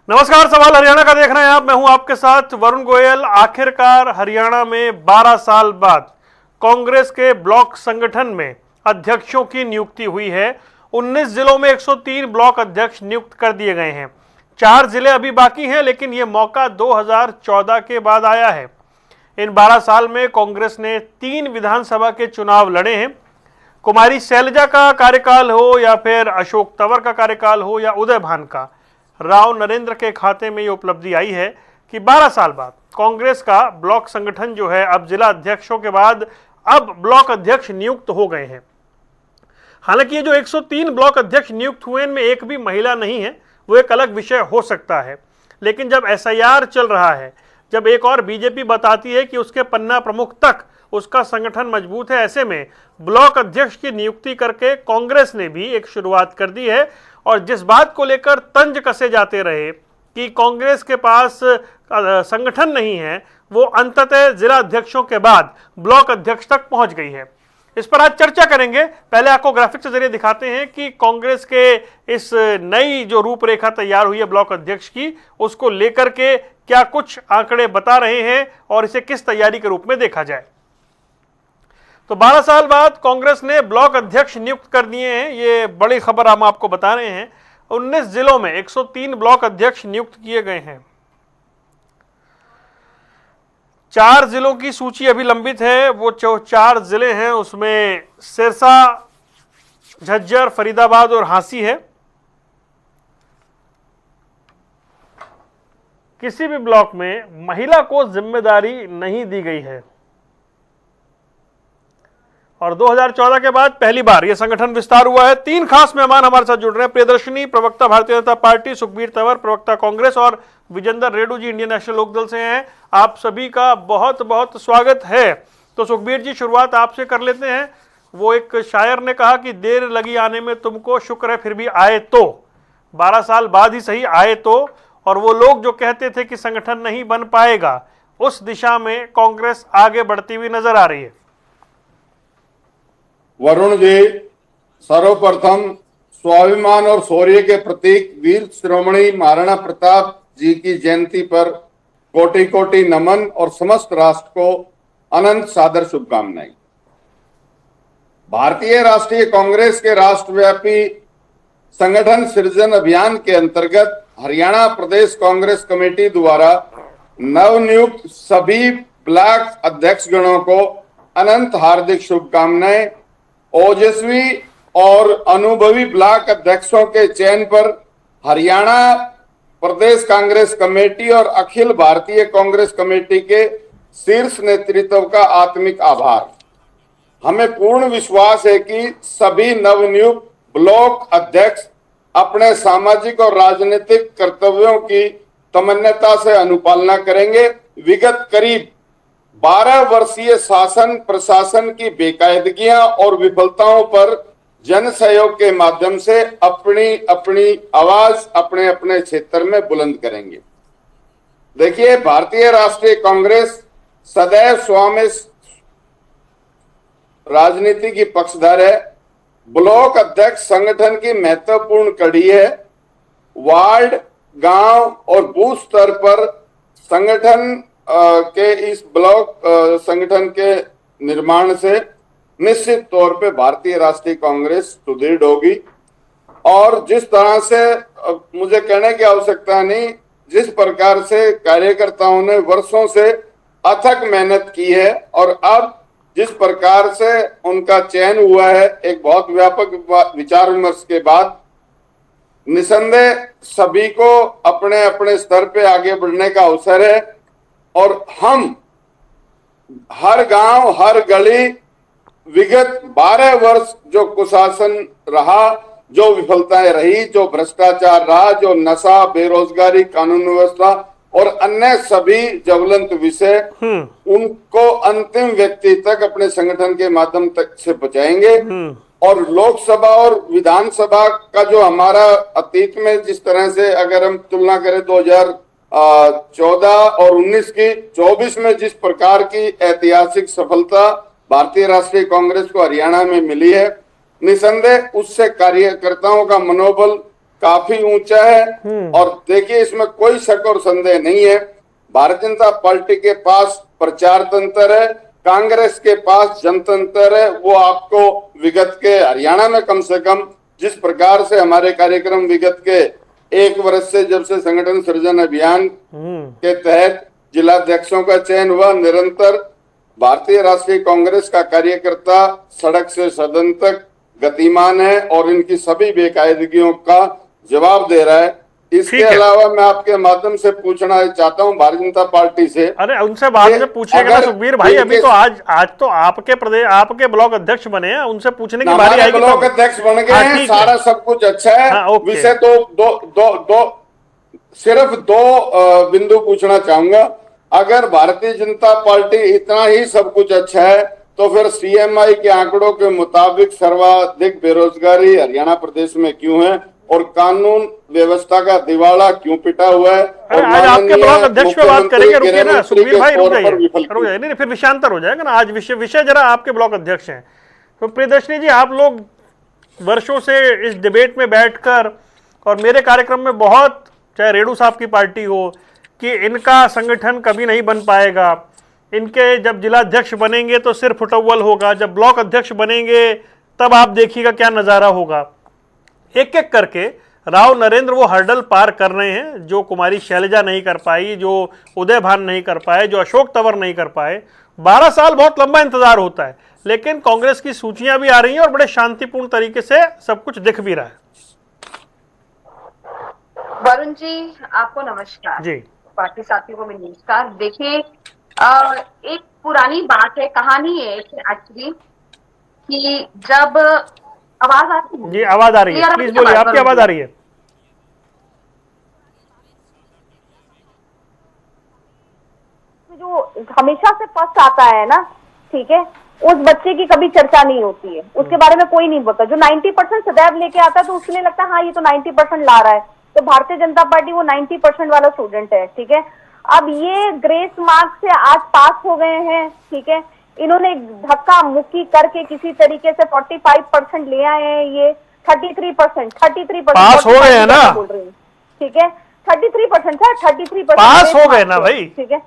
नमस्कार, सवाल हरियाणा का देख रहे हैं आप। मैं हूं आपके साथ वरुण गोयल। आखिरकार हरियाणा में 12 साल बाद कांग्रेस के ब्लॉक संगठन में अध्यक्षों की नियुक्ति हुई है। 19 जिलों में 103 ब्लॉक अध्यक्ष नियुक्त कर दिए गए हैं। 4 जिले अभी बाकी हैं, लेकिन यह मौका 2014 के बाद आया है। इन 12 साल में कांग्रेस ने 3 विधानसभा के चुनाव लड़े हैं। कुमारी शैलजा का कार्यकाल हो या फिर अशोक तंवर का कार्यकाल हो या उदय भान का, राव नरेंद्र के खाते में ये उपलब्धि आई है कि 12 साल बाद कांग्रेस का ब्लॉक संगठन जो है अब जिला अध्यक्षों के बाद अब ब्लॉक अध्यक्ष नियुक्त हो गए हैं। हालांकि ये जो 103 ब्लॉक अध्यक्ष नियुक्त हुए इनमें एक भी महिला नहीं है, वो एक अलग विषय हो सकता है। लेकिन जब एसआईआर चल रहा है, जब एक और बीजेपी बताती है कि उसके पन्ना प्रमुख तक उसका संगठन मजबूत है, ऐसे में ब्लॉक अध्यक्ष की नियुक्ति करके कांग्रेस ने भी एक शुरुआत कर दी है। और जिस बात को लेकर तंज कसे जाते रहे कि कांग्रेस के पास संगठन नहीं है, वो अंततः जिला अध्यक्षों के बाद ब्लॉक अध्यक्ष तक पहुंच गई है। इस पर आज चर्चा करेंगे। पहले आपको ग्राफिक्स के जरिए दिखाते हैं कि कांग्रेस के इस नई जो रूपरेखा तैयार हुई है ब्लॉक अध्यक्ष की, उसको लेकर के क्या कुछ आंकड़े बता रहे हैं और इसे किस तैयारी के रूप में देखा जाए। तो 12 साल बाद कांग्रेस ने ब्लॉक अध्यक्ष नियुक्त कर दिए हैं। ये बड़ी खबर हम आपको बता रहे हैं। 19 जिलों में 103 ब्लॉक अध्यक्ष नियुक्त किए गए हैं। 4 जिलों की सूची अभी लंबित है। वो 4 जिले हैं, उसमें सिरसा, झज्जर, फरीदाबाद और हांसी है। किसी भी ब्लॉक में महिला को जिम्मेदारी नहीं दी गई है और 2014 के बाद पहली बार यह संगठन विस्तार हुआ है। 3 खास मेहमान हमारे साथ जुड़ रहे हैं। प्रियदर्शनी, प्रवक्ता भारतीय जनता पार्टी, सुखबीर तंवर, प्रवक्ता कांग्रेस, और विजेंद्र रेड्डू जी इंडियन नेशनल लोकदल से हैं। आप सभी का बहुत बहुत स्वागत है। तो सुखबीर जी, शुरुआत आपसे कर लेते हैं। वो एक शायर ने कहा कि देर लगी आने में तुमको, शुक्र है फिर भी आए तो। 12 साल बाद ही सही आए तो। और वो लोग जो कहते थे कि संगठन नहीं बन पाएगा, उस दिशा में कांग्रेस आगे बढ़ती हुई नजर आ रही है। वरुण जी, सर्वप्रथम स्वाभिमान और शौर्य के प्रतीक वीर शिरोमणि महाराणा प्रताप जी की जयंती पर कोटि कोटि नमन और समस्त राष्ट्र को अनंत सादर शुभकामनाएं। भारतीय राष्ट्रीय कांग्रेस के राष्ट्रव्यापी संगठन सृजन अभियान के अंतर्गत हरियाणा प्रदेश कांग्रेस कमेटी द्वारा नवनियुक्त सभी ब्लॉक अध्यक्षगणों को अनंत हार्दिक शुभकामनाएं। ओजस्वी और अनुभवी ब्लॉक अध्यक्षों के चयन पर हरियाणा प्रदेश कांग्रेस कमेटी और अखिल भारतीय कांग्रेस कमेटी के शीर्ष नेतृत्व का आत्मिक आभार। हमें पूर्ण विश्वास है कि सभी नवनियुक्त ब्लॉक अध्यक्ष अपने सामाजिक और राजनीतिक कर्तव्यों की तमन्यता से अनुपालना करेंगे। विगत करीब 12 वर्षीय शासन प्रशासन की बेकायदगियां और विफलताओं पर जन सहयोग के माध्यम से अपनी अपनी आवाज अपने अपने क्षेत्र में बुलंद करेंगे। देखिए, भारतीय राष्ट्रीय कांग्रेस सदैव स्वामी राजनीति की पक्षधर है। ब्लॉक अध्यक्ष संगठन की महत्वपूर्ण कड़ी है। वार्ड, गांव और बूथ स्तर पर संगठन के इस ब्लॉक संगठन के निर्माण से निश्चित तौर पे भारतीय राष्ट्रीय कांग्रेस सुदृढ़ होगी। और जिस तरह से मुझे कहने की आवश्यकता नहीं, जिस प्रकार से कार्यकर्ताओं ने वर्षों से अथक मेहनत की है और अब जिस प्रकार से उनका चयन हुआ है एक बहुत व्यापक विचार विमर्श के बाद, निसंदेह सभी को अपने अपने स्तर पे आगे बढ़ने का अवसर है। और हम हर गांव, हर गली, विगत 12 वर्ष जो कुशासन रहा, जो विफलताएं रही, जो भ्रष्टाचार रहा, जो नशा, बेरोजगारी, कानून व्यवस्था और अन्य सभी ज्वलंत विषय, उनको अंतिम व्यक्ति तक अपने संगठन के माध्यम तक से पहुंचाएंगे। और लोकसभा और विधानसभा का जो हमारा अतीत में जिस तरह से अगर हम तुलना करें 2014 और 19 की, 24 में जिस प्रकार की ऐतिहासिक सफलता भारतीय राष्ट्रीय कांग्रेस को हरियाणा में मिली है, निसंदेह उससे कार्यकर्ताओं का मनोबल काफी ऊंचा है। और देखिए, इसमें कोई शक और संदेह नहीं है, भारतीय जनता पार्टी के पास प्रचार तंत्र है, कांग्रेस के पास जनतंत्र है। वो आपको विगत के हरियाणा में कम से कम जिस प्रकार से हमारे कार्यक्रम विगत के 1 वर्ष से जब से संगठन सृजन अभियान के तहत जिलाध्यक्षों का चयन हुआ, निरंतर भारतीय राष्ट्रीय कांग्रेस का कार्यकर्ता सड़क से सदन तक गतिमान है और इनकी सभी बेकायदगियों का जवाब दे रहा है। इसके अलावा मैं आपके माध्यम से पूछना चाहता हूं भारतीय जनता पार्टी से। अरे उनसे बाद में पूछेगा ना सुखबीर भाई, अभी तो आज तो आपके प्रदेश, आपके ब्लॉक अध्यक्ष बने हैं, उनसे पूछने की बारी आएगी। ब्लॉक अध्यक्ष बन गए हैं, सारा सब कुछ अच्छा है। विषय तो सिर्फ दो बिंदु पूछना चाहूंगा। अगर भारतीय जनता पार्टी इतना ही सब कुछ अच्छा है तो फिर सीएमआई के आंकड़ों के मुताबिक सर्वाधिक बेरोजगारी हरियाणा प्रदेश में क्यों है और कानून व्यवस्था का दिवाला क्यों पिटा हुआ है? और आज आपके ब्लॉक अध्यक्ष पे बात करेंगे, रुकिए ना सुखबीर भाई, रुक जाइए, नहीं फिर विषयांतर हो जाएगा ना। आज विषय जरा आपके ब्लॉक अध्यक्ष हैं। तो प्रियदर्शनी जी, आप लोग वर्षों से इस डिबेट में बैठकर और मेरे कार्यक्रम में बहुत, चाहे रेणु साहब की पार्टी हो, कि इनका संगठन कभी नहीं बन पाएगा, इनके जब जिलाध्यक्ष बनेंगे तो सिर्फ फुटअव्वल होगा, जब ब्लॉक अध्यक्ष बनेंगे तब आप देखिएगा क्या नजारा होगा। एक एक करके राव नरेंद्र वो हर्डल पार कर रहे हैं जो कुमारी शैलजा नहीं कर पाई, जो उदय भान नहीं कर पाए, जो अशोक तंवर नहीं कर पाए। 12 साल बहुत लंबा इंतजार होता है, लेकिन कांग्रेस की सूचियां भी आ रही हैं और बड़े शांतिपूर्ण तरीके से सब कुछ दिख भी रहा है। वरुण जी, आपको नमस्कार जी, पार्टी साथियों को भी नमस्कार। देखिए, एक पुरानी बात है, कहानी है एक्चुअली, कि जब आवाज आती है जी, आवाज आ रही है, प्लीज बोलिए, आपकी आवाज आ रही है। जो हमेशा से फर्स्ट आता है ना, ठीक है, उस बच्चे की कभी चर्चा नहीं होती है, उसके बारे में कोई नहीं बोलता। जो 90% सदैव लेके आता है तो उसके लिए लगता है हाँ ये तो 90% ला रहा है, तो भारतीय जनता पार्टी वो 90% वाला स्टूडेंट है, ठीक है। अब ये ग्रेस मार्क से आज पास हो गए हैं, ठीक है, इन्होंने धक्का मुक्की करके किसी तरीके से 45% ले आए हैं, ये 33% पास हो गए हैं ना, बोल रही हूँ, ठीक है, 33% था, 33% पास हो गए ना भाई, ठीक है।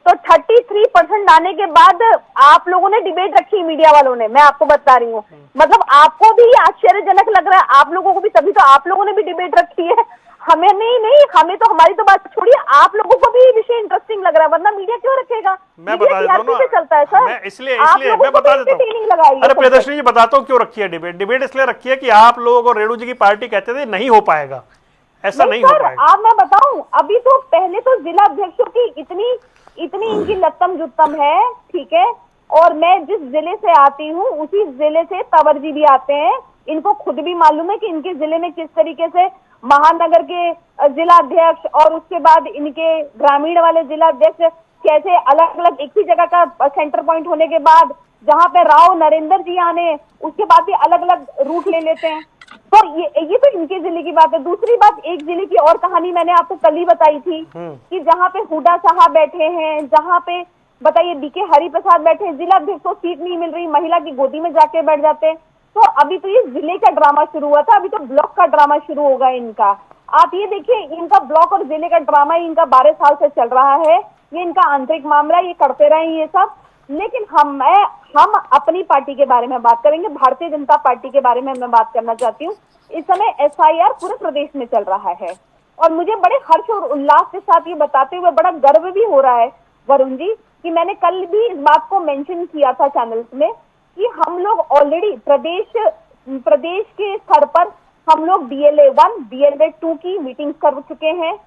तो 33% आने के बाद आप लोगों ने डिबेट रखी, मीडिया वालों ने, मैं आपको बता रही हूँ, मतलब आपको भी आश्चर्यजनक लग रहा है, आप लोगों को भी, तभी तो आप लोगों ने भी डिबेट रखी है। हमें नहीं, हमें तो, हमारी तो बात छोड़िए, आप लोगों को भी ये विषय इंटरेस्टिंग लग रहा है, वरना मीडिया क्यों रखेगा? मैं बता देता हूँ ना, चलता है सर, इसलिए मैं बता देता हूँ। अरे प्रियदर्शनी जी, बताता हूँ क्यों रखी है डिबेट इसलिए रखी है कि आप लोग और रेणु जी की पार्टी कहते थे नहीं हो पाएगा, ऐसा नहीं हो पाएगा। आप, मैं बताऊं, अभी तो पहले तो जिला अध्यक्षों की इतनी इनकी लत्तम जुत्तम है, ठीक है, और मैं जिस जिले से आती हूँ उसी जिले से तंवर जी भी आते हैं, इनको खुद भी मालूम है कि इनके जिले में किस तरीके से महानगर के जिला अध्यक्ष और उसके बाद इनके ग्रामीण वाले जिला अध्यक्ष कैसे अलग अलग एक ही जगह का सेंटर पॉइंट होने के बाद जहां पे राव नरेंद्र जी आने, उसके बाद भी अलग अलग रूट ले लेते हैं। तो ये तो इनके जिले की बात है। दूसरी बात, एक जिले की और कहानी मैंने आपको कल ही बताई थी कि जहां पे हुडा साहब बैठे हैं, जहां पे बताइए बीके हरि प्रसाद बैठे हैं, जिला अध्यक्ष को सीट नहीं मिल रही, महिला की गोदी में जाके बैठ जाते हैं। तो अभी तो ये जिले का ड्रामा शुरू हुआ था, अभी तो ब्लॉक का ड्रामा शुरू होगा इनका। आप ये देखिए, इनका ब्लॉक और जिले का ड्रामा इनका 12 साल से चल रहा है, ये इनका आंतरिक मामला, ये करते रहे ये सब। लेकिन हम अपनी पार्टी के बारे में बात करेंगे, भारतीय जनता पार्टी के बारे में मैं बात करना चाहती हूँ। इस समय SIR पूरे प्रदेश में चल रहा है और मुझे बड़े हर्ष और उल्लास के साथ ये बताते हुए बड़ा गर्व भी हो रहा है वरुण जी, कि मैंने कल भी इस बात को मेंशन किया था चैनल्स में कि हम लोग ऑलरेडी प्रदेश के स्तर पर हम लोग DLA 1, DLA 2 की मीटिंग कर चुके हैं।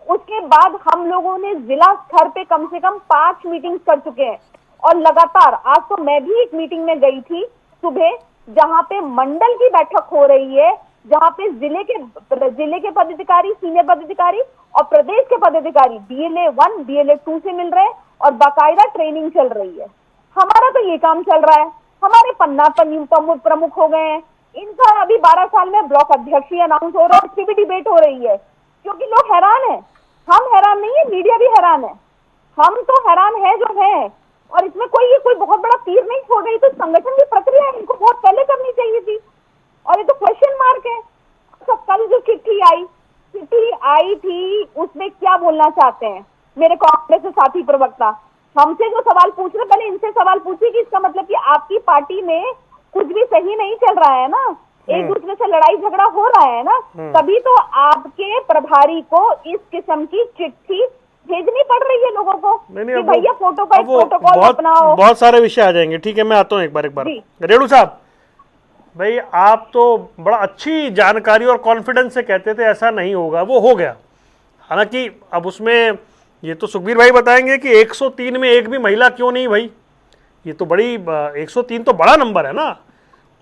उसके बाद हम लोगों ने जिला स्तर पे कम से कम 5 मीटिंग कर चुके हैं और लगातार, आज तो मैं भी एक मीटिंग में गई थी सुबह, जहां पे मंडल की बैठक हो रही है, जहां पे जिले के पदाधिकारी, सीनियर पदाधिकारी और प्रदेश के पदाधिकारी DLA 1, DLA 2 से मिल रहे हैं और बाकायदा ट्रेनिंग चल रही है। हमारा तो ये काम चल रहा है, हमारे पन्ना प्रमुख हो गए हैं, इनका अभी 12 साल में ब्लॉक अध्यक्ष ही अनाउंस हो रहा है, उसकी भी डिबेट हो रही है, क्योंकि लोग हैरान है। हम हैरान नहीं है, मीडिया भी हैरान है, हम तो हैरान है जो है। और इसमें कोई बहुत बड़ा तीर नहीं छोड़ रही, तो संगठन की प्रक्रिया इनको बहुत पहले करनी चाहिए थी और ये तो क्वेश्चन मार्क है। अच्छा, कल जो चिट्ठी आई थी उसमें क्या बोलना चाहते हैं मेरे कांग्रेस के साथी प्रवक्ता? हमसे जो सवाल पूछ रहे, पहले इनसे सवाल पूछिए कि इसका मतलब कि आपकी पार्टी में कुछ भी सही नहीं चल रहा है ना, एक दूसरे से लड़ाई झगड़ा हो रहा है ना, तभी तो आपके प्रभारी को इस किस्म की चिट्ठी भेजनी पड़ रही है लोगों को कि भैया फोटो का एक प्रोटोकॉल अपनाओ। बहुत सारे विषय आ जाएंगे, ठीक है, मैं आता हूँ एक बार। रेणु साहब, भाई आप तो बड़ा अच्छी जानकारी और कॉन्फिडेंस से कहते थे ऐसा नहीं होगा, वो हो गया। हालांकि अब उसमें ये तो सुखबीर भाई बताएंगे कि 103 में एक भी महिला क्यों नहीं भाई, ये तो बड़ी 103 तो बड़ा नंबर है ना,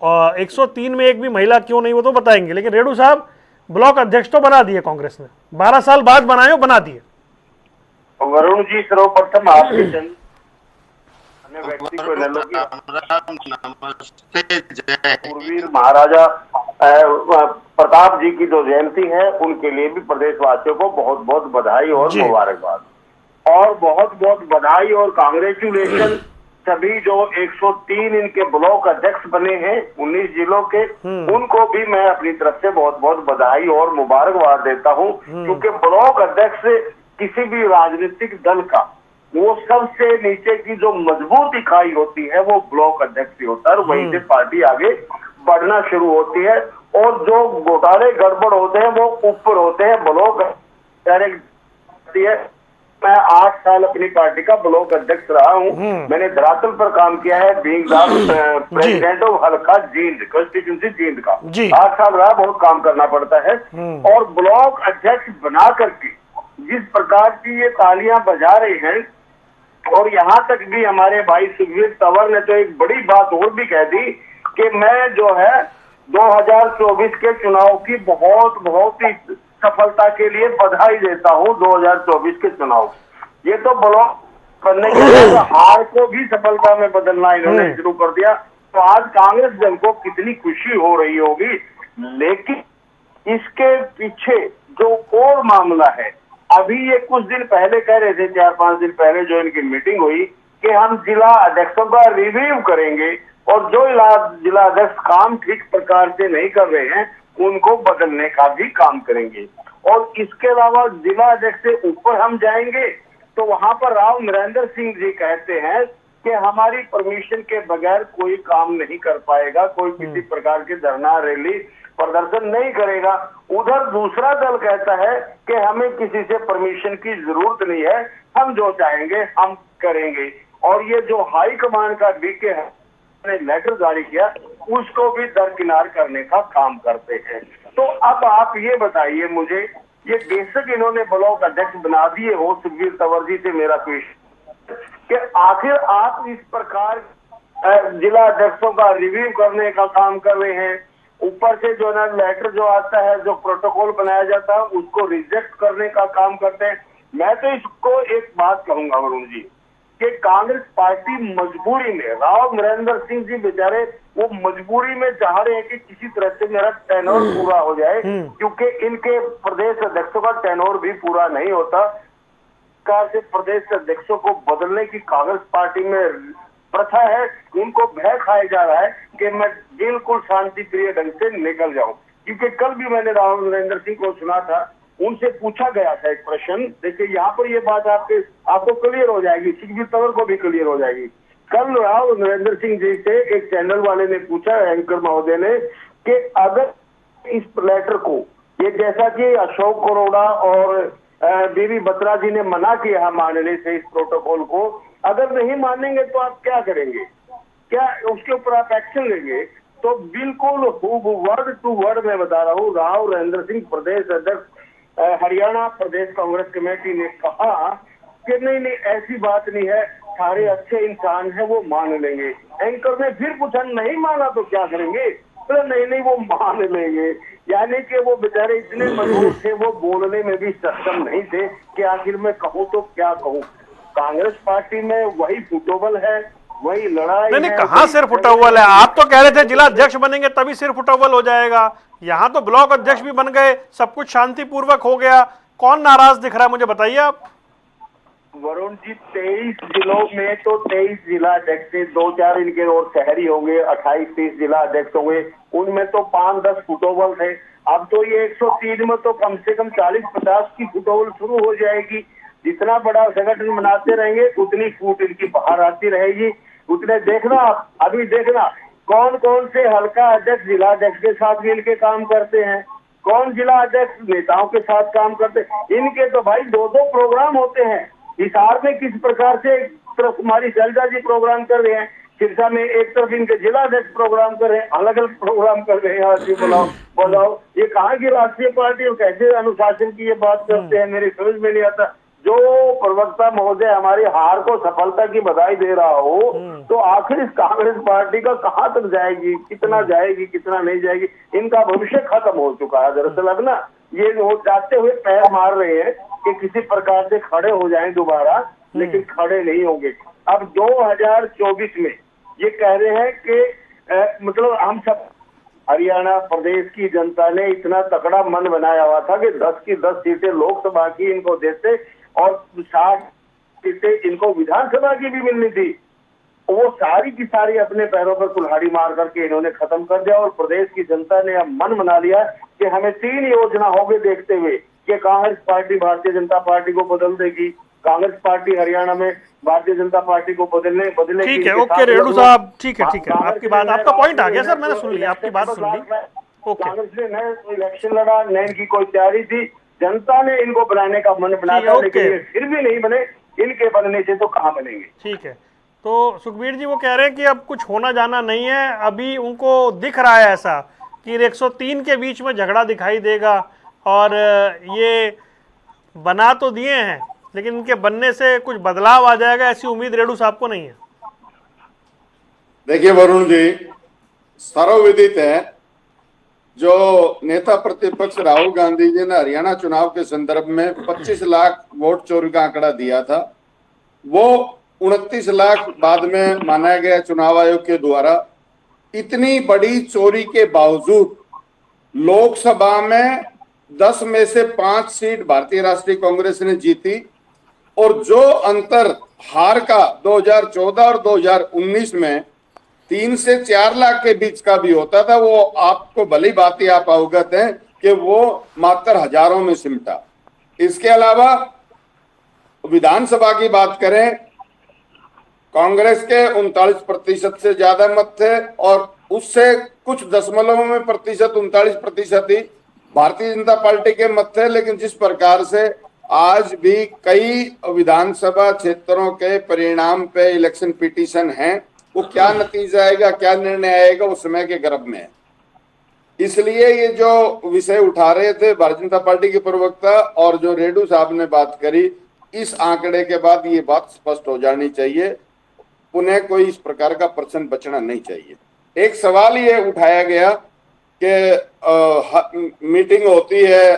और 103 में एक भी महिला क्यों नहीं वो तो बताएंगे। लेकिन रेणु साहब, ब्लॉक अध्यक्ष तो बना दिए कांग्रेस ने, 12 साल बाद बनाए हो, बना दिए। वरुण जी, सर्वप्रथम आपके अन्य व्यक्ति को ले लो कि पूर्वीर महाराजा प्रताप जी की जो जयंती है उनके लिए भी प्रदेशवासियों को बहुत बहुत बधाई और मुबारकबाद, और बहुत बहुत बधाई और कांग्रेचुलेशन सभी जो 103 इनके ब्लॉक अध्यक्ष बने हैं 19 जिलों के, उनको भी मैं अपनी तरफ से बहुत बहुत बधाई और मुबारकबाद देता हूं, क्योंकि ब्लॉक अध्यक्ष किसी भी राजनीतिक दल का वो सबसे नीचे की जो मजबूत इकाई होती है वो ब्लॉक अध्यक्ष ही होता है, और वहीं से पार्टी आगे बढ़ना शुरू होती है। और जो घोटाले गड़बड़ होते हैं वो ऊपर होते हैं, ब्लॉक डायरेक्ट है। मैं 8 साल अपनी पार्टी का ब्लॉक अध्यक्ष रहा हूं, मैंने धरातल पर काम किया है, बीइंग प्रेसिडेंट ऑफ हल्का जींद, कंस्टिट्यूंसी जींद का 8 साल रहा, बहुत काम करना पड़ता है। और ब्लॉक अध्यक्ष बना करके जिस प्रकार की ये तालियां बजा रहे हैं, और यहाँ तक भी हमारे भाई सुखबीर तंवर ने तो एक बड़ी बात और भी कह दी कि मैं जो है 2024 के चुनाव की बहुत बहुत ही सफलता के लिए बधाई देता हूँ। 2024 के चुनाव, ये तो ब्लॉक बनने के बाद हार को भी सफलता में बदलना इन्होंने शुरू कर दिया। तो आज कांग्रेस दल को कितनी खुशी हो रही होगी, लेकिन इसके पीछे जो और मामला है, अभी ये कुछ दिन पहले कह रहे थे, 4-5 दिन पहले जो इनकी मीटिंग हुई कि हम जिला अध्यक्षों का रिव्यू करेंगे और जो जिला अध्यक्ष काम ठीक प्रकार से नहीं कर रहे हैं उनको बदलने का भी काम करेंगे। और इसके अलावा जिला अध्यक्ष से ऊपर हम जाएंगे तो वहां पर राव नरेंद्र सिंह जी कहते हैं कि हमारी परमिशन के बगैर कोई काम नहीं कर पाएगा, कोई किसी प्रकार की धरना रैली प्रदर्शन नहीं करेगा। उधर दूसरा दल कहता है कि हमें किसी से परमिशन की जरूरत नहीं है, हम जो चाहेंगे हम करेंगे। और ये जो हाई कमान का डीके ने लेटर जारी किया उसको भी दरकिनार करने का काम करते हैं। तो अब आप ये बताइए मुझे, ये बेशक इन्होंने ब्लॉक अध्यक्ष बना दिए हो, सुखबीर तंवर जी से मेरा क्वेश्चन कि आखिर आप इस प्रकार जिला अध्यक्षों का रिव्यू करने का काम कर रहे हैं, ऊपर से जो ना लेटर जो आता है, जो प्रोटोकॉल बनाया जाता है उसको रिजेक्ट करने का काम करते हैं। मैं तो इसको एक बात कहूंगा वरुण जी कि कांग्रेस पार्टी मजबूरी में, राव नरेंद्र सिंह जी बेचारे वो मजबूरी में चाह रहे हैं कि किसी तरह से मेरा टेनोर पूरा हो जाए, क्योंकि इनके प्रदेश अध्यक्षों का टेनोर भी पूरा नहीं होता। से प्रदेश अध्यक्षों को बदलने की कांग्रेस पार्टी में प्रथा है, उनको भय खाया जा रहा है कि मैं बिल्कुल शांति प्रिय ढंग से निकल जाऊं। क्योंकि कल भी मैंने राव नरेंद्र सिंह को सुना था, उनसे पूछा गया था एक प्रश्न, देखिए यहाँ पर ये बात आपको क्लियर हो जाएगी, सुखबीर तंवर को भी क्लियर हो जाएगी। कल राव नरेंद्र सिंह जी से एक चैनल वाले ने पूछा, एंकर महोदय ने, कि अगर इस लेटर को, ये जैसा कि अशोक करोड़ा और बीबी बत्रा जी ने मना किया मानने से इस प्रोटोकॉल को, अगर नहीं मानेंगे तो आप क्या करेंगे, क्या उसके ऊपर आप एक्शन लेंगे? तो बिल्कुल वर्ड टू वर्ड मैं बता रहा हूँ, राव नरेंद्र सिंह प्रदेश अध्यक्ष हरियाणा प्रदेश कांग्रेस कमेटी ने कहा कि नहीं ऐसी बात नहीं है, सारे अच्छे इंसान है वो मान लेंगे। एंकर ने फिर पूछा नहीं माना तो क्या करेंगे, तो नहीं वो मान लेंगे। यानी कि वो बेचारे इतने मजबूर थे, वो बोलने में भी सक्षम नहीं थे कि आखिर मैं कहूँ तो क्या कहूँ। कांग्रेस पार्टी में वही फुटबॉल है, वही लड़ाई नहीं कहाँ सिर फुटबॉल है? आप तो कह रहे थे जिला अध्यक्ष बनेंगे तभी सिर फुटबॉल हो जाएगा, यहाँ तो ब्लॉक अध्यक्ष भी बन गए, सब कुछ शांतिपूर्वक हो गया, कौन नाराज दिख रहा है मुझे बताइए आप। वरुण जी 23 जिलों में तो 23 जिला अध्यक्ष थे, 2-4 इनके और शहरी होंगे, 28-30 जिला अध्यक्ष होंगे, उनमें तो 5-10 फुटबॉल थे। अब तो ये 103 में तो कम से कम 40-50 की फुटबॉल शुरू हो जाएगी। जितना बड़ा संगठन बनाते रहेंगे उतनी फूट इनकी बाहर आती रहेगी। उतने देखना आप, अभी देखना कौन कौन से हल्का अध्यक्ष जिला अध्यक्ष के साथ मिल के काम करते हैं, कौन जिला अध्यक्ष नेताओं के साथ काम करते हैं। इनके तो भाई 2-2 प्रोग्राम होते हैं। हिसार में किस प्रकार से एक तरफ कुमारी शैलजा जी प्रोग्राम कर रहे हैं, सिरसा में एक तरफ इनके जिला अध्यक्ष प्रोग्राम कर रहे हैं, अलग अलग प्रोग्राम कर रहे हैं। आज बताओ ये कहाँ की राष्ट्रीय पार्टी और कैसे अनुशासन की ये बात करते हैं, मेरी समझ में नहीं आता। जो प्रवक्ता महोदय हमारी हार को सफलता की बधाई दे रहा हो तो आखिर इस कांग्रेस पार्टी का कहाँ तक जाएगी, कितना जाएगी, कितना नहीं जाएगी। इनका भविष्य खत्म हो चुका है। दरअसल अब ना ये वो जाते हुए पैर मार रहे हैं कि किसी प्रकार से खड़े हो जाएं दोबारा, लेकिन खड़े नहीं होंगे। अब 2024 में ये कह रहे हैं कि मतलब हम सब हरियाणा प्रदेश की जनता ने इतना तकड़ा मन बनाया हुआ था कि 10 की 10 सीटें लोकसभा की इनको देते और 60 सीटें इनको विधानसभा की भी मिलनी थी। वो सारी की सारी अपने पैरों पर कुल्हाड़ी मार करके इन्होंने खत्म कर दिया। और प्रदेश की जनता ने अब मन बना लिया कि हमें 3 योजना होगी देखते हुए कि कांग्रेस पार्टी भारतीय जनता पार्टी को बदल देगी, कांग्रेस पार्टी हरियाणा में भारतीय जनता पार्टी को बदलेगी। ठीक है, ओके रेडू साहब, ठीक है आपकी बात, आपका पॉइंट आ गया सर, मैंने सुन लिया, आपकी बात सुन ली। कांग्रेस ने नए इलेक्शन लड़ा, नए इनकी कोई तैयारी थी, जनता ने इनको बनाने का मन बनाया, लेकिन ये फिर भी नहीं बने। इनके बनने से तो कहाँ बनेंगे। ठीक है, तो सुखबीर जी वो कह रहे हैं कि अब कुछ होना जाना नहीं है, अभी उनको दिख रहा है ऐसा कि 103 के बीच में झगड़ा दिखाई देगा और ये बना तो दिए हैं लेकिन इनके बनने से कुछ बदलाव आ जाएगा, ऐसी उम्मीद रेडू साहब को नहीं है। देखिए वरुण जी, सर्वविदित है जो नेता प्रतिपक्ष राहुल गांधी जी ने हरियाणा चुनाव के संदर्भ में 25 लाख वोट चोरी का आंकड़ा दिया था, वो 29 लाख बाद में माना गया चुनाव आयोग के द्वारा। इतनी बड़ी चोरी के बावजूद लोकसभा में 10 में से 5 सीट भारतीय राष्ट्रीय कांग्रेस ने जीती और जो अंतर हार का 2014 और 2019 में 3 से 4 लाख के बीच का भी होता था, वो आपको भली बात ही आप अवगत हैं कि वो मात्र हजारों में सिमटा। इसके अलावा विधानसभा की बात करें, कांग्रेस के 39% से ज्यादा मत थे और उससे कुछ दशमलव में प्रतिशत 39% ही भारतीय जनता पार्टी के मत थे। लेकिन जिस प्रकार से आज भी कई विधानसभा क्षेत्रों के परिणाम पे इलेक्शन पिटीशन हैं, वो क्या नतीजा आएगा, क्या निर्णय आएगा, वो समय के गर्भ में है। इसलिए ये जो विषय उठा रहे थे भारतीय जनता पार्टी के प्रवक्ता और जो रेडू साहब ने बात करी, इस आंकड़े के बाद ये बात स्पष्ट हो जानी चाहिए, पुनः कोई इस प्रकार का प्रश्न बचना नहीं चाहिए। एक सवाल ये उठाया गया कि मीटिंग होती है।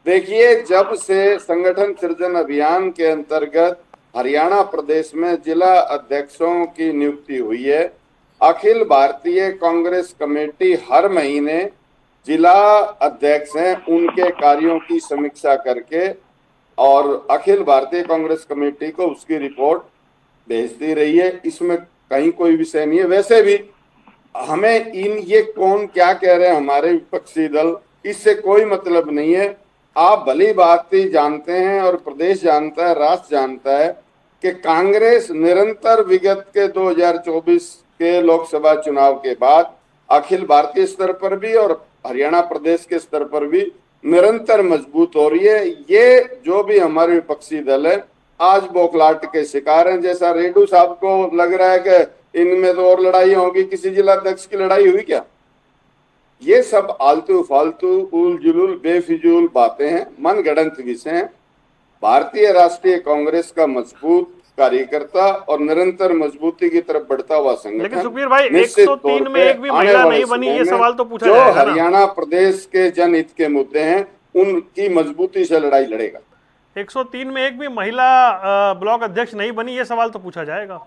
देखिए, जब से संगठन सृजन अभियान के अंतर्गत हरियाणा प्रदेश में जिला अध्यक्षों की नियुक्ति हुई है, अखिल भारतीय कांग्रेस कमेटी हर महीने जिला अध्यक्ष हैं उनके कार्यों की समीक्षा करके और अखिल भारतीय कांग्रेस कमेटी को उसकी रिपोर्ट भेजती रही है। इसमें कहीं कोई विषय नहीं है। वैसे भी हमें ये कौन क्या कह रहे हैं हमारे विपक्षी दल, इससे कोई मतलब नहीं है। आप भली बात ही जानते हैं और प्रदेश जानता है, राष्ट्र जानता है कि कांग्रेस निरंतर विगत के 2024 के लोकसभा चुनाव के बाद अखिल भारतीय स्तर पर भी और हरियाणा प्रदेश के स्तर पर भी निरंतर मजबूत हो रही है। ये जो भी हमारे विपक्षी दल है आज बौखलाहट के शिकार हैं। जैसा रेडू साहब को लग रहा है कि इनमें तो और लड़ाई होगी, किसी जिला अध्यक्ष की लड़ाई हुई क्या? ये सब आलतू फालतू उल जुलूल बेफिजूल बातें हैं, मनगढ़ंत विषय हैं। भारतीय राष्ट्रीय कांग्रेस का मजबूत कार्यकर्ता और निरंतर मजबूती की तरफ बढ़ता हुआ संगठन। लेकिन सुखबीर भाई 103 में एक भी महिला नहीं बनी, ये सवाल तो पूछा जाएगा ना। हरियाणा प्रदेश के जनहित के मुद्दे हैं उनकी मजबूती से लड़ाई लड़ेगा। 103 में एक भी महिला ब्लॉक अध्यक्ष नहीं बनी, ये सवाल तो पूछा जाएगा।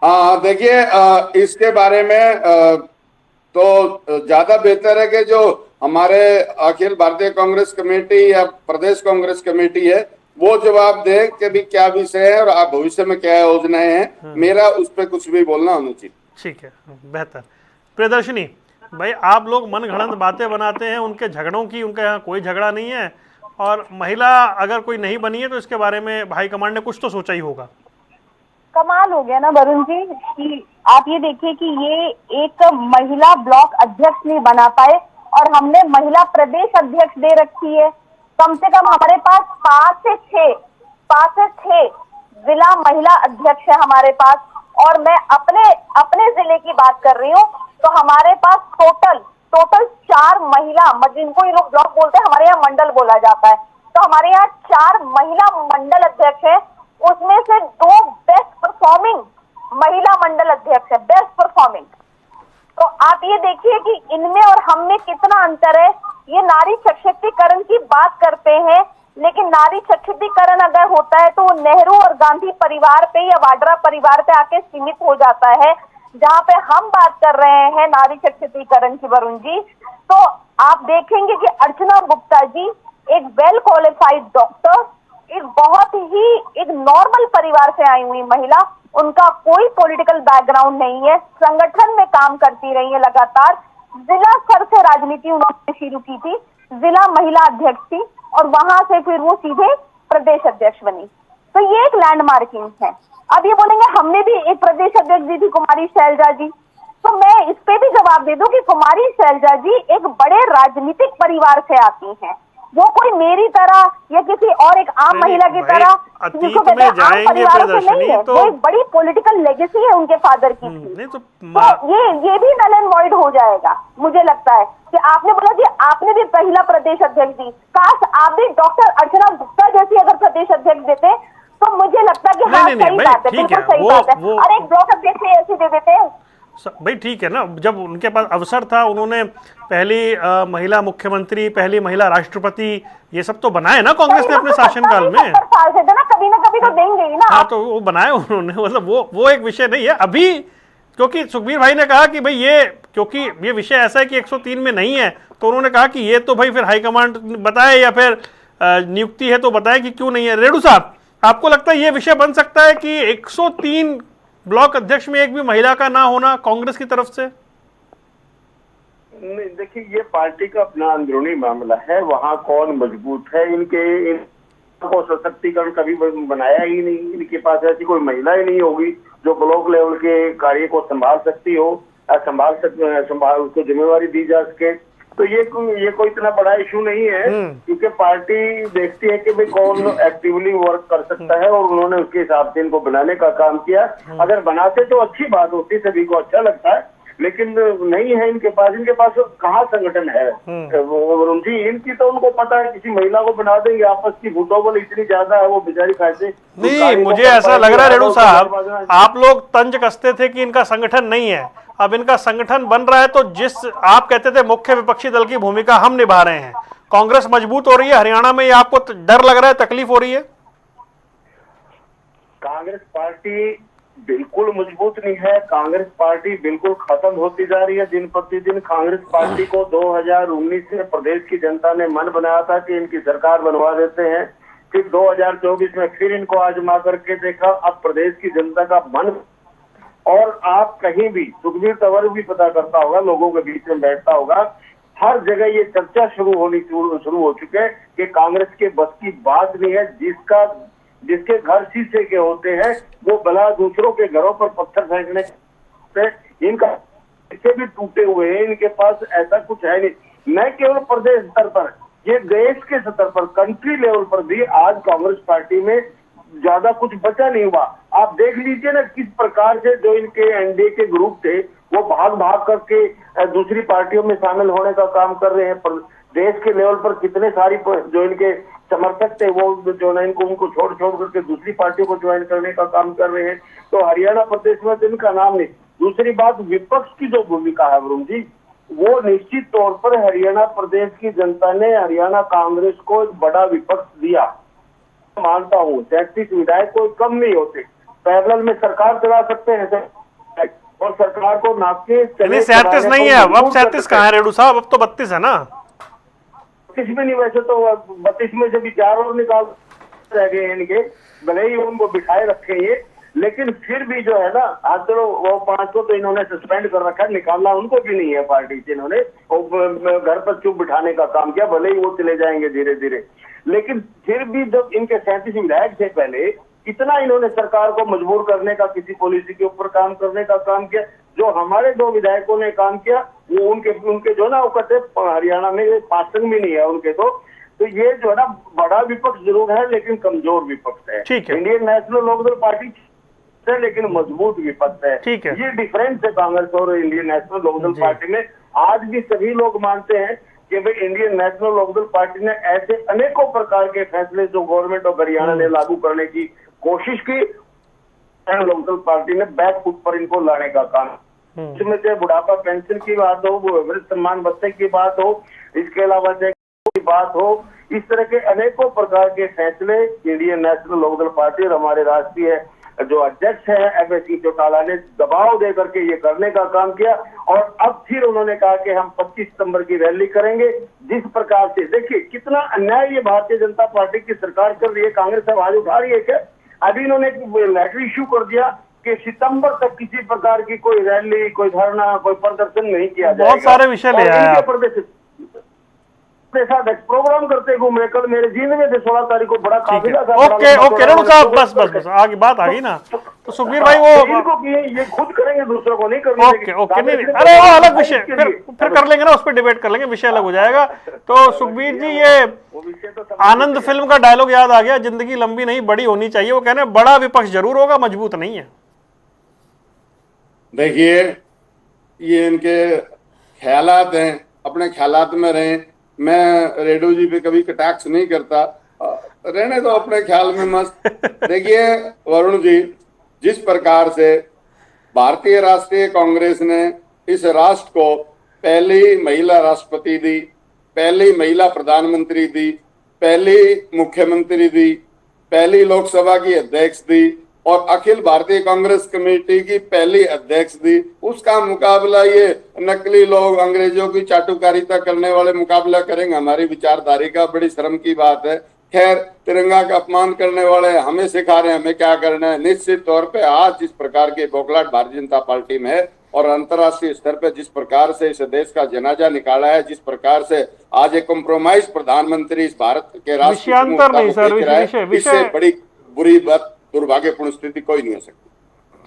हाँ, देखिए इसके बारे में तो ज्यादा बेहतर है कि जो हमारे अखिल भारतीय कांग्रेस कमेटी या प्रदेश कांग्रेस कमेटी है वो जवाब दे कि भी क्या विषय है और आप भविष्य में क्या योजनाएं हैं। मेरा उस पर कुछ भी बोलना अनुचित। ठीक है, बेहतर। प्रियदर्शनी, भाई आप लोग मन घड़ंत बातें बनाते हैं उनके झगड़ों की, उनके यहाँ कोई झगड़ा नहीं है। और महिला अगर कोई नहीं बनी है तो इसके बारे में हाईकमांड ने कुछ तो सोचा ही होगा। कमाल हो गया ना वरुण जी कि आप ये देखिए कि ये एक महिला ब्लॉक अध्यक्ष नहीं बना पाए और हमने महिला प्रदेश अध्यक्ष दे रखी है। कम से कम हमारे पास 5 से 6 जिला महिला अध्यक्ष है हमारे पास। और मैं अपने जिले की बात कर रही हूँ तो हमारे पास टोटल 4 महिला, जिनको ये लोग ब्लॉक बोलते हैं, हमारे यहाँ मंडल बोला जाता है, तो हमारे यहाँ 4 महिला मंडल अध्यक्ष है। उसमें से 2 बेस्ट परफॉर्मिंग महिला मंडल अध्यक्ष है, बेस्ट परफॉर्मिंग। तो आप ये देखिए कि इनमें और हम में कितना अंतर है। ये नारी सशक्तिकरण की बात करते हैं, लेकिन नारी सशक्तिकरण अगर होता है तो वो नेहरू और गांधी परिवार पे या वाड्रा परिवार पे आके सीमित हो जाता है। जहाँ पे हम बात कर रहे हैं नारी सशक्तिकरण की वरुण जी, तो आप देखेंगे कि अर्चना गुप्ता जी एक वेल क्वालिफाइड डॉक्टर, एक बहुत ही एक नॉर्मल परिवार से आई हुई महिला, उनका कोई पॉलिटिकल बैकग्राउंड नहीं है, संगठन में काम करती रही है लगातार। जिला स्तर से राजनीति उन्होंने शुरू की थी, जिला महिला अध्यक्ष थी और वहां से फिर वो सीधे प्रदेश अध्यक्ष बनी। तो ये एक लैंडमार्किंग है। अब ये बोलेंगे हमने भी एक प्रदेश अध्यक्ष दी थी कुमारी शैलजा जी, तो मैं इस पे भी जवाब दे दूं कि कुमारी शैलजा जी एक बड़े राजनीतिक परिवार से आती हैं। वो कोई मेरी तरह या किसी और एक आम महिला की तरह जिसको कहते हैं आम परिवारों से नहीं है, वो एक बड़ी पॉलिटिकल लेगेसी है उनके फादर की थी। तो ये भी नल एंड वॉइड हो जाएगा। मुझे लगता है कि आपने बोला कि आपने भी महिला प्रदेश अध्यक्ष दी, काश आप भी डॉक्टर अर्चना गुप्ता जैसी अगर प्रदेश अध्यक्ष देते तो मुझे लगता है कि हाँ सही बात है, बिल्कुल सही बात है। अरे एक ब्लॉक अध्यक्ष ऐसे दे देते हैं भाई, ठीक है ना। जब उनके पास अवसर था, उन्होंने पहली महिला मुख्यमंत्री, पहली महिला राष्ट्रपति, ये सब तो बनाए ना कांग्रेस ने अपने शासनकाल में। 70 साल से ना कभी तो देंगे ही ना। हाँ, तो वो बनाए उन्होंने, मतलब वो एक विषय नहीं है अभी। क्योंकि सुखबीर भाई ने कहा कि भाई क्योंकि ये विषय ऐसा है कि 103 में नहीं है, तो उन्होंने कहा कि ये तो भाई फिर हाईकमांड बताए या फिर नियुक्ति है तो बताए कि क्यों नहीं है। रेडू साहब, आपको लगता है ये विषय बन सकता है कि 103 ब्लॉक अध्यक्ष में एक भी महिला का ना होना कांग्रेस की तरफ से? नहीं, देखिए ये पार्टी का अपना अंदरूनी मामला है, वहाँ कौन मजबूत है। इनको सशक्तिकरण कभी बनाया ही नहीं। इनके पास ऐसी कोई महिला ही नहीं होगी जो ब्लॉक लेवल के कार्य को संभाल सकती हो, संभाल उसको जिम्मेवारी दी जा सके। तो ये कोई इतना बड़ा इशू नहीं है, क्योंकि पार्टी देखती है कि भाई कौन एक्टिवली वर्क कर सकता है और उन्होंने उसके हिसाब से इनको बनाने का काम किया। अगर बनाते तो अच्छी बात होती, सभी को अच्छा लगता है, लेकिन नहीं है इनके पास कहाँ संगठन है वरुण जी। इनकी तो उनको पता है किसी महिला को बना देंगे, आपस की फुटबॉल इतनी ज्यादा है, वो बेचारी खाते नहीं। मुझे ऐसा लग रहा है रेणु साहब, आप लोग तंज कसते थे कि इनका संगठन नहीं है, अब इनका संगठन बन रहा है। तो जिस आप कहते थे मुख्य विपक्षी दल की भूमिका हम निभा रहे हैं, कांग्रेस मजबूत हो रही है हरियाणा में, ये आपको डर लग रहा है, तकलीफ हो रही है? कांग्रेस पार्टी बिल्कुल मजबूत नहीं है। कांग्रेस पार्टी बिल्कुल खत्म होती जा रही है दिन प्रतिदिन। कांग्रेस पार्टी को 2019 में प्रदेश की जनता ने मन बनाया था कि इनकी सरकार बनवा देते हैं, फिर 2024 में फिर इनको आजमा करके देखा। अब प्रदेश की जनता का मन, और आप कहीं भी सुखबीर तंवर भी पता करता होगा, लोगों के बीच में बैठता होगा, हर जगह ये चर्चा शुरू हो चुके हैं कि कांग्रेस के बस की बात नहीं है। जिसके घर शीशे के होते हैं वो भला दूसरों के घरों पर पत्थर फेंकने से, इनका शीशे भी टूटे हुए हैं, इनके पास ऐसा कुछ है नहीं। न केवल प्रदेश स्तर पर, ये देश के स्तर पर, कंट्री लेवल पर भी आज कांग्रेस पार्टी में ज्यादा कुछ बचा नहीं हुआ। आप देख लीजिए ना किस प्रकार से जो इनके एनडीए के ग्रुप थे वो भाग करके दूसरी पार्टियों में शामिल होने का काम कर रहे हैं। देश के लेवल पर कितने सारी जो इनके समर्थक थे वो जो ना उनको छोड़ करके दूसरी पार्टियों को ज्वाइन करने का काम कर रहे हैं। तो हरियाणा प्रदेश में तो इनका नाम नहीं। दूसरी बात, विपक्ष की जो भूमिका है वरुण जी, वो निश्चित तौर पर हरियाणा प्रदेश की जनता ने हरियाणा कांग्रेस को एक बड़ा विपक्ष दिया, मानता हूँ। 33 विधायक कोई कम नहीं होते, पैरेलल में सरकार चला सकते हैं और सरकार को नापके 37 नहीं है अब 37 कहाँ है रेडू साहब? अब तो 32 है ना। 32 में नहीं, वैसे तो 32 में से भी 4 और निकाल रह गए इनके, भले ही उनको बिठाए रखे ये, लेकिन फिर भी जो है ना, आज चलो वो 5 को तो इन्होंने सस्पेंड कर रखा है, निकालना उनको भी नहीं है पार्टी से। इन्होंने घर पर चुप बिठाने का काम किया, भले ही वो चले जाएंगे धीरे धीरे, लेकिन फिर भी जब इनके 37 विधायक थे पहले, इतना इन्होंने सरकार को मजबूर करने का, किसी पॉलिसी के ऊपर काम करने का काम किया। जो हमारे 2 विधायकों ने काम किया वो उनके जो ना वो कहते हरियाणा में पासंग भी नहीं है उनके, तो ये जो है ना बड़ा विपक्ष जरूर है लेकिन कमजोर विपक्ष है। इंडियन नेशनल लोकदल पार्टी है लेकिन मजबूत विपक्ष है। ये डिफरेंस है कांग्रेस और इंडियन नेशनल लोकदल पार्टी में। आज भी सभी लोग मानते हैं कि भाई इंडियन नेशनल लोकदल पार्टी ने ऐसे अनेकों प्रकार के फैसले जो गवर्नमेंट ऑफ हरियाणा ने लागू करने की कोशिश की, लोकदल पार्टी ने बैक फुट पर इनको लाने का काम, इसमें चाहे बुढ़ापा पेंशन की बात हो, वृद्ध सम्मान भत्ते की बात हो, इसके अलावा चाहे की बात हो, इस तरह के अनेकों प्रकार के फैसले इंडियन नेशनल लोकदल पार्टी और हमारे राष्ट्रीय जो अध्यक्ष है एमएससी चौटाला ने दबाव दे करके ये करने का काम किया। और अब फिर उन्होंने कहा कि हम 25 सितंबर की रैली करेंगे। जिस प्रकार से देखिए कितना अन्याय ये भारतीय जनता पार्टी की सरकार कर रही है, कांग्रेस आवाज उठा रही है क्या? अभी इन्होंने लेटर इश्यू कर दिया कि सितंबर तक किसी प्रकार की कोई रैली, कोई धरना, कोई प्रदर्शन नहीं किया जाएगा। बहुत सारे विषय ले आया प्रोग्राम करते घूम रहे। कल मेरे जीवन में 16 तारीख को बड़ा काफिला था। ओके रेणु साहब, बस आगे बात आ गई ना, तो सुखबीर भाई वो ये खुद करेंगे, दूसरों को नहीं करने। ओके नहीं, अरे वो अलग विषय फिर कर लेंगे ना, उस पर डिबेट कर लेंगे, विषय अलग हो जाएगा। तो सुखबीर जी, ये आनंद फिल्म का डायलॉग याद आ गया, जिंदगी लंबी नहीं बड़ी होनी चाहिए। वो कहने बड़ा विपक्ष जरूर होगा, मजबूत नहीं है। देखिए ये इनके ख्यालात हैं, अपने ख्यालात में रहें। मैं रेडो जी पे कभी कटाक्ष नहीं करता, रहने दो अपने ख्याल में मस्त। देखिए वरुण जी, जिस प्रकार से भारतीय राष्ट्रीय कांग्रेस ने इस राष्ट्र को पहली महिला राष्ट्रपति दी, पहली महिला प्रधानमंत्री दी, पहली मुख्यमंत्री दी, पहली लोकसभा की अध्यक्ष दी और अखिल भारतीय कांग्रेस कमेटी की पहली अध्यक्ष दी, उसका मुकाबला ये नकली लोग, अंग्रेजों की चाटुकारिता करने वाले मुकाबला करेंगे हमारी विचारधारा का? बड़ी शर्म की बात है। खैर, तिरंगा का अपमान करने वाले हमें सिखा रहे हैं हमें क्या करना है। निश्चित तौर पे आज जिस प्रकार के बौखलाहट भारतीय जनता पार्टी में है और अंतर्राष्ट्रीय स्तर पर जिस प्रकार से इस देश का जनाजा निकाला है, जिस प्रकार से आज एक कॉम्प्रोमाइज प्रधानमंत्री इस भारत के राष्ट्र, इससे बड़ी बुरी बात, दुर्भाग्यपूर्ण स्थिति कोई नहीं हो सकती।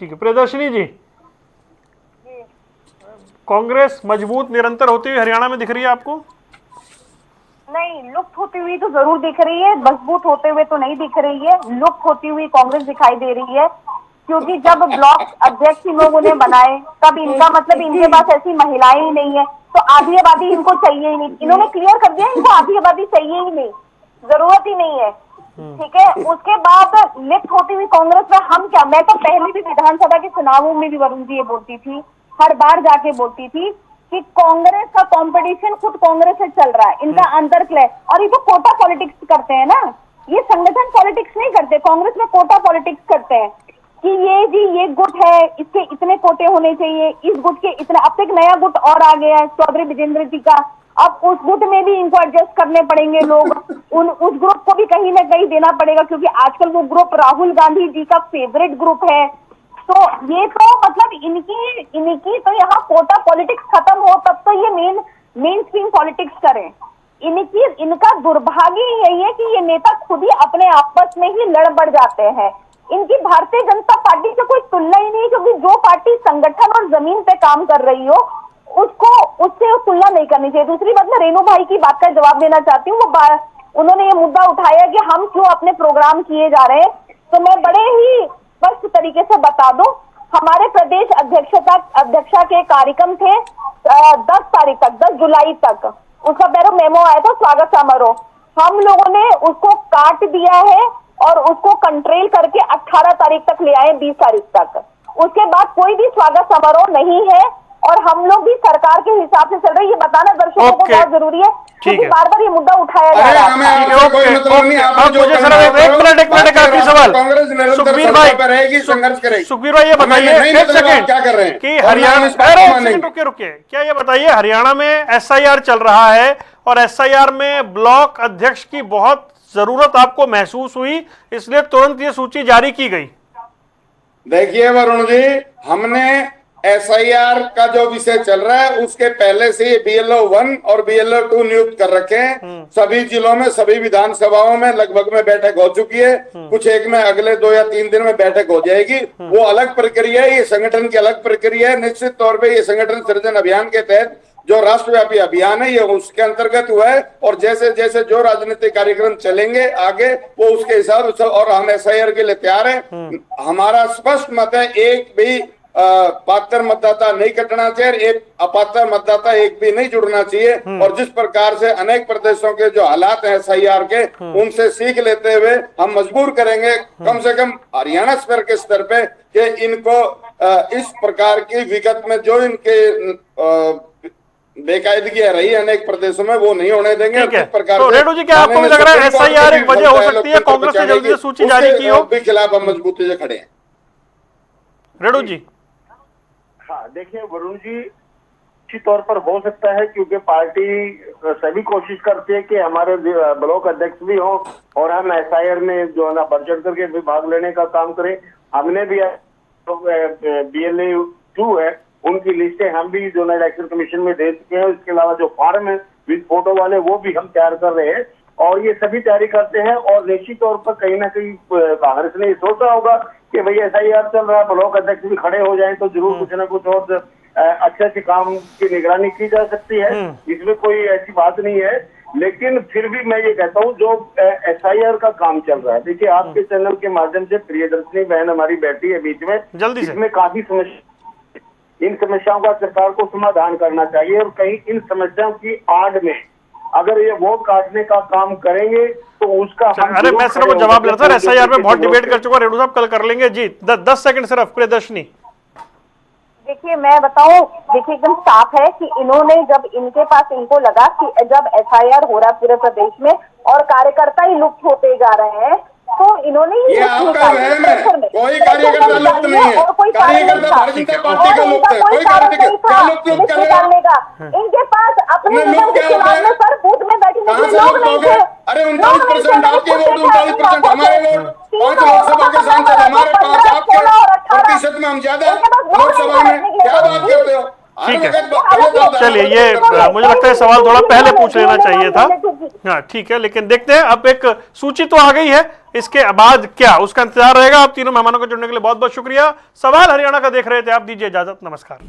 ठीक है प्रियदर्शनी जी, कांग्रेस मजबूत निरंतर होती हुई हरियाणा में दिख रही है आपको? नहीं, लुप्त होती हुई तो जरूर दिख रही है, मजबूत होते हुए तो नहीं दिख रही है। लुप्त होती हुई कांग्रेस दिखाई दे रही है, क्योंकि जब ब्लॉक अध्यक्ष ही लोग उन्हें बनाए तब इनका मतलब इनके पास ऐसी महिलाएं ही नहीं है, तो आधी आबादी इनको चाहिए ही नहीं। इन्होंने क्लियर कर दिया इनको आधी आबादी चाहिए ही नहीं, जरूरत ही नहीं है। ठीक है, उसके बाद लिप्त होती हुई कांग्रेस में हम क्या, मैं तो पहले भी विधानसभा के चुनावों में भी वरुण जी ये बोलती थी, हर बार जाके बोलती थी कि कांग्रेस का कंपटीशन खुद कांग्रेस से चल रहा है, इनका अंतरक्लय, और ये तो कोटा पॉलिटिक्स करते हैं ना, ये संगठन पॉलिटिक्स नहीं करते, कांग्रेस में कोटा पॉलिटिक्स करते हैं कि ये जी ये गुट है, इसके इतने कोटे होने चाहिए, इस गुट के इतने। अब तक नया गुट और आ गया है चौधरी विजेंद्र जी का, अब उस गुट में भी इनको एडजस्ट करने पड़ेंगे लोग, उस ग्रुप को भी कहीं ना कहीं देना पड़ेगा, क्योंकि आजकल वो ग्रुप राहुल गांधी जी का फेवरेट ग्रुप है। तो ये तो मतलब इनकी तो यहाँ कोटा पॉलिटिक्स खत्म हो तब तो ये मेन स्ट्रीम पॉलिटिक्स करें। इनका दुर्भाग्य यही है कि ये नेता खुद ही अपने आपस में ही लड़ बढ़ जाते हैं। इनकी भारतीय जनता पार्टी से कोई तुलना ही नहीं, क्योंकि जो पार्टी संगठन और जमीन पे काम कर रही हो उससे तुलना नहीं करनी चाहिए। दूसरी बात, मैं रेणु भाई की बात का जवाब देना चाहती हूँ। उन्होंने ये मुद्दा उठाया कि हम क्यों अपने प्रोग्राम किए जा रहे हैं, तो मैं बड़े ही स्पष्ट तरीके से बता दूं, हमारे प्रदेश अध्यक्षा के कार्यक्रम थे 10 तारीख तक, 10 जुलाई तक, उसका पहले मेमो आया था स्वागत समारोह। हम लोगों ने उसको काट दिया है और उसको कंट्रोल करके 18 तारीख तक ले आए, 20 तारीख तक। उसके बाद कोई भी स्वागत समारोह नहीं है और हम लोग भी सरकार के हिसाब से चल रहे हैं। ये बताना दर्शकों को बहुत जरूरी है, क्योंकि बार बार ये मुद्दा उठाया जा रहा है। सुखबीर भाई ये बताइए एक सेकंड क्या कर रहे हैं कि हरियाणा, रुकिए, क्या ये बताइए हरियाणा में एसआईआर चल रहा है और एसआईआर में ब्लॉक अध्यक्ष की बहुत जरूरत आपको महसूस हुई, इसलिए तुरंत ये सूची जारी की गई? देखिए वरुण जी, हमने एसआईआर का जो विषय चल रहा है उसके पहले से BLO 1 और BLO 2 नियुक्त कर रखे हैं। सभी जिलों में, सभी विधानसभाओं में लगभग में बैठक हो चुकी है। कुछ एक में अगले 2 या 3 दिन में बैठक हो जाएगी। वो अलग प्रक्रिया है, ये संगठन की अलग प्रक्रिया है। निश्चित तौर पे ये संगठन सृजन अभियान के तहत जो राष्ट्रव्यापी अभियान है ये उसके अंतर्गत हुआ है, और जैसे जैसे जो राजनीतिक कार्यक्रम चलेंगे आगे वो उसके हिसाब से, और हम SIR के लिए तैयार हैं। हमारा स्पष्ट मत है, एक भी पात्र मतदाता नहीं कटना चाहिए, एक अपात्र मतदाता एक भी नहीं जुड़ना चाहिए। और जिस प्रकार से अनेक प्रदेशों के जो हालात हैं SIR के, उनसे सीख लेते हुए हम मजबूर करेंगे कम से कम हरियाणा स्तर के स्तर पे कि इनको इस प्रकार की विगत में जो इनके बेकायदगी रही अनेक प्रदेशों में वो नहीं होने देंगे। ठीक है। प्रकार तो रेणु जी, क्या आपको भी लग रहा है SIR एक वजह हो सकती है कांग्रेस ने जल्दी से सूची जारी की हो? के खिलाफ हम मजबूती से खड़े हैं। रेणु जी, हाँ देखिए वरुण जी, निश्चित तौर पर हो सकता है क्योंकि पार्टी सभी कोशिश करती है कि हमारे ब्लॉक अध्यक्ष भी हो और हम SIR में जो है ना बढ़ चढ़ करके भी भाग लेने का काम करें। हमने भी BLO 2 है उनकी लिस्टें हम भी जो ना इलेक्शन कमीशन में दे चुके हैं। इसके अलावा जो फॉर्म है विद फोटो वाले वो भी हम तैयार कर रहे हैं और ये सभी तैयारी करते हैं। और निश्चित तौर पर कहीं ना कहीं कांग्रेस ने सोचा होगा कि भाई SIR चल रहा है, ब्लॉक अध्यक्ष भी खड़े हो जाए तो जरूर कुछ ना कुछ और अच्छे अच्छे काम की निगरानी की जा सकती है। इसमें कोई ऐसी बात नहीं है, लेकिन फिर भी मैं ये कहता हूँ जो SIR का काम चल रहा है, देखिए आपके चैनल के माध्यम से प्रियदर्शनी बहन हमारी बैठी है बीच में, जल्दी से इसमें काफी समस्या, इन समस्याओं का सरकार को समाधान करना चाहिए। और कहीं इन समस्याओं की आड़ में अगर ये वोट काटने का काम करेंगे तो उसका अरे मैं सिर्फ वो जवाब लेता था, SIR पे बहुत डिबेट कर चुका। रेणु साहब कल कर लेंगे जी। 10 सेकंड सिर्फ प्रियदर्शनी। देखिए मैं बताऊं, देखिए एकदम साफ है कि इन्होंने जब इनके पास इनको लगा कि जब SIR हो रहा है पूरे प्रदेश में और कार्यकर्ता ही लुप्त होते जा रहे हैं तो इन्होंने ये आपका वहम है, कोई कार्यकर्ता लुप्त नहीं है। कार्यकर्ता भारतीय जनता पार्टी का लुप्त है, कोई कार्यकर्ता लुप्त करेगा? इनके पास अपने लुप्त क्या होता है? सर बूथ में बैठने के लिए लोग नहीं थे। अरे 39% आपके वोट, 39% हमारे वोट, 5 लोकसभा के सांसद हमारे, 5 आपके, प्रतिशत में हम ज्यादा लोकसभा में। क्या बात करते हो? ठीक है, चलिए ये मुझे लगता है सवाल थोड़ा पहले पूछ लेना चाहिए था। हाँ ठीक है, लेकिन देखते हैं, अब एक सूची तो आ गई है, इसके बाद क्या उसका इंतजार रहेगा। आप तीनों मेहमानों को जुड़ने के लिए बहुत बहुत शुक्रिया। सवाल हरियाणा का देख रहे थे आप, दीजिए इजाजत, नमस्कार।